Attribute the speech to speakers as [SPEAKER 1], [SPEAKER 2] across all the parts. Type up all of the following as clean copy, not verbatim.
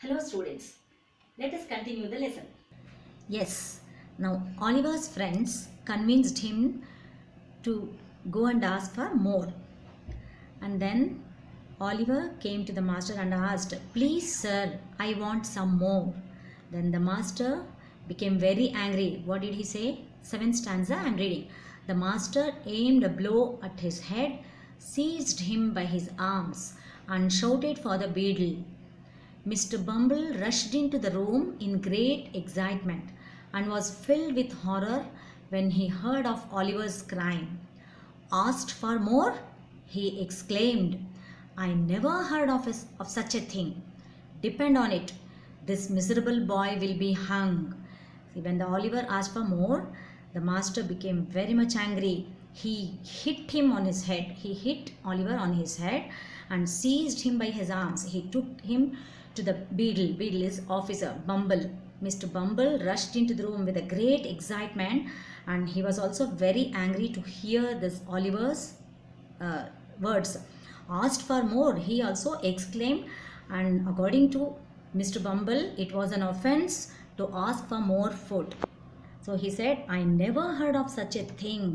[SPEAKER 1] Hello students, let us continue the lesson.
[SPEAKER 2] Yes, now Oliver's friends convinced him to go and ask for more. And then Oliver came to the master and asked, "Please, sir, I want some more." Then the master became very angry. What did he say? 7th stanza I am reading. The master aimed a blow at his head, seized him by his arms, and shouted for the beadle. Mr. Bumble rushed into the room in great excitement and was filled with horror when he heard of Oliver's crime. "Asked for more?" he exclaimed. "I never heard of such a thing. Depend on it, this miserable boy will be hung." See, when the Oliver asked for more, the master became very much angry. He hit him on his head. He hit Oliver on his head and seized him by his arms. He took him to the beadle. Beadle is officer. Bumble. Mr. Bumble rushed into the room with a great excitement, and he was also very angry to hear this Oliver's words. "Asked for more," he also exclaimed, and according to Mr. Bumble, it was an offense to ask for more food. So he said, "I never heard of such a thing.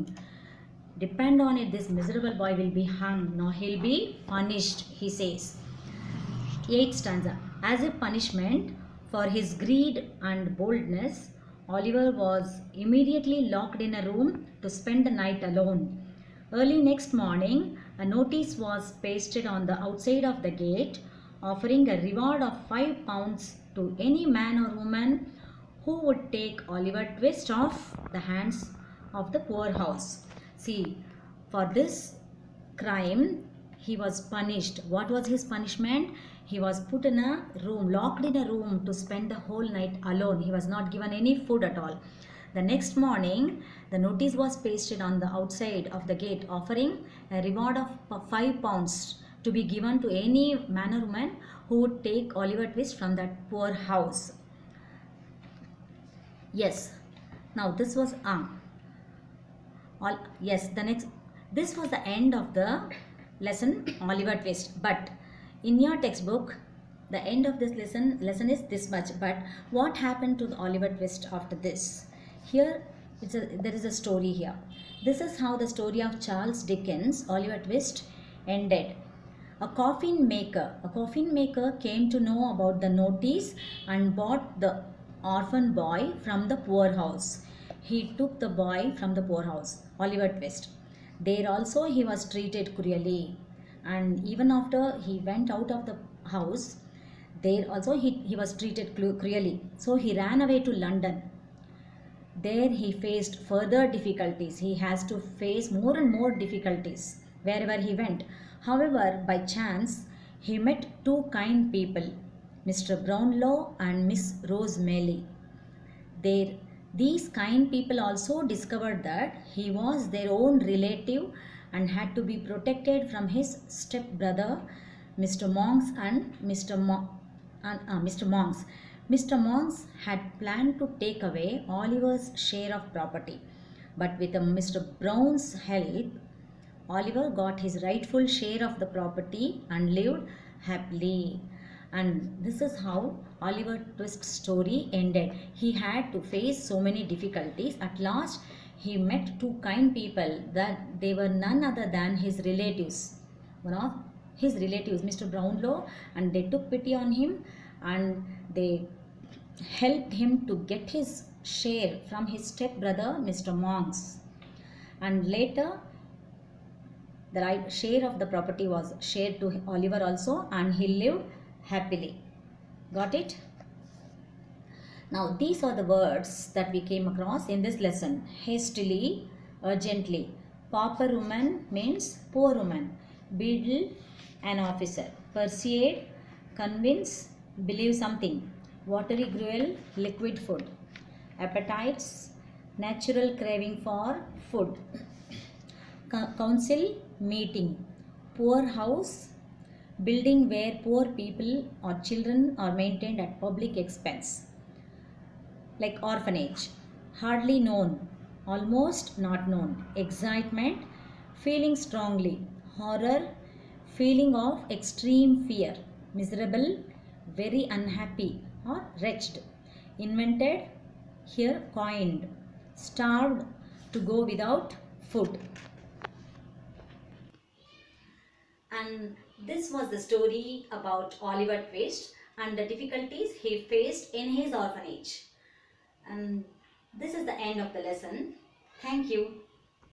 [SPEAKER 2] Depend on it, this miserable boy will be hung. Now he'll be punished," he says. 8th stanza. As a punishment for his greed and boldness, Oliver was immediately locked in a room to spend the night alone. Early next morning, a notice was pasted on the outside of the gate, offering a reward of £5 to any man or woman who would take Oliver Twist off the hands of the poorhouse. See, for this crime, he was punished. What was his punishment? He was put in a room, locked in a room to spend the whole night alone. He was not given any food at all. The next morning, the notice was pasted on the outside of the gate, offering a reward of £5 to be given to any man or woman who would take Oliver Twist from that poor house. Yes. Now this was this was the end of the lesson Oliver Twist. But in your textbook, the end of this lesson is this much. But what happened to the Oliver Twist after this? Here there is a story here. This is how the story of Charles Dickens' Oliver Twist ended. A coffin maker came to know about the notice and bought the orphan boy from the poorhouse. He took the boy from the poorhouse, Oliver Twist. There also he was treated cruelly, and even after he went out of the house, there also he was treated cruelly. So he ran away to London. There he faced further difficulties. He has to face more and more difficulties wherever he went. However, by chance, he met two kind people, Mr. Brownlow and Miss Rose Maylie. These kind people also discovered that he was their own relative and had to be protected from his stepbrother, Mr. Monks and Mr. Monks. Mr. Monks had planned to take away Oliver's share of property, but with Mr. Brown's help, Oliver got his rightful share of the property and lived happily. And this is how Oliver Twist's story ended. He had to face so many difficulties. At last, he met two kind people that they were none other than his relatives. One of his relatives, Mr. Brownlow, and they took pity on him and they helped him to get his share from his stepbrother, Mr. Monks. And later, the right share of the property was shared to Oliver also, and he lived happily. Got it? Now these are the words that we came across in this lesson. Hastily, urgently. Pauper woman means poor woman. Beadle, an officer. Persuade, convince, believe something. Watery gruel, liquid food. Appetites, natural craving for food. Council, meeting. Poor house, building where poor people or children are maintained at public expense. Like orphanage. Hardly known, almost not known. Excitement, feeling strongly. Horror, feeling of extreme fear. Miserable, very unhappy or wretched. Invented, here coined. Starved, to go without food. And this was the story about Oliver Twist and the difficulties he faced in his orphanage. And this is the end of the lesson. Thank you.